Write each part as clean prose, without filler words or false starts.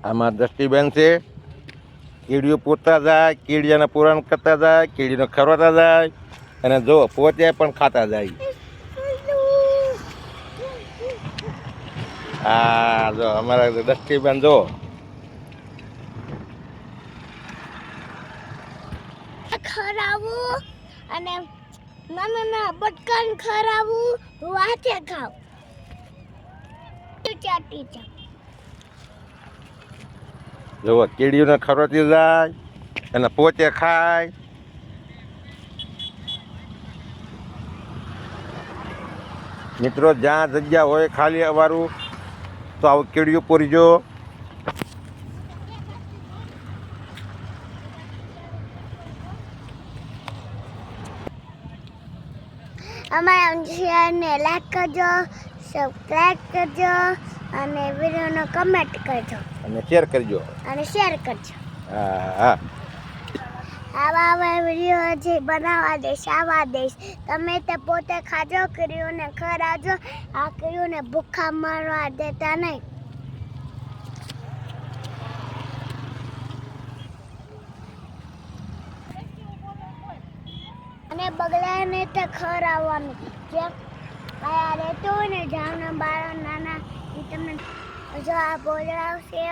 આમાં દ્રષ્ટિબેન છે. કીડીઓ પૂરતા જાય, કીડીઓને પુરાણ કરતા જાય, કીડીને ખરવાતા જાય અને જો પોતે પણ ખાતા જાય. હા જો અમારા દ્રષ્ટિબેન જો ખરાવું અને નાના બટકાન ખરાવું વાતે ખાવ ચાટી ચા જો કીડીઓને ખરવાતી જાય અને પોતે ખાય. મિત્રો જ્યાં જગ્યા હોય ખાલી અવારું તો આવું કીડીઓ પૂરજો. અમારા ચેનલને લાઈક કરજો, સબસ્ક્રાઇબ કરજો અને વિડીયોનો કમેન્ટ કરજો અને શેર કરજો. હા આવા વિડીયો જે બનાવવા દઈશ આવા દઈશ. તમે તે પોતે ખાજો, કીડીઓને ખરાજો. આ કીડીઓને ભૂખા મરવા દેતા નહીં. અને બગલાને તે ખરાવવાનું જે કયા રહેતું હોય ને જાવના બાળા નાના એ તમને જો આ બોલડાવ છે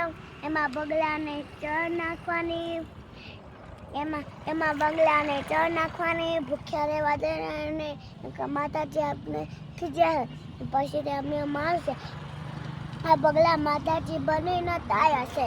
એમાં બગલાને ચર નાખવાની, એમાં બગલાને ચર નાખવાની, ભૂખ્યા રહેવા દેવાની. માતાજી આપણે ખીજાય પછી તે અમને મારશે. આ બગલા માતાજી બનીને તાયા છે.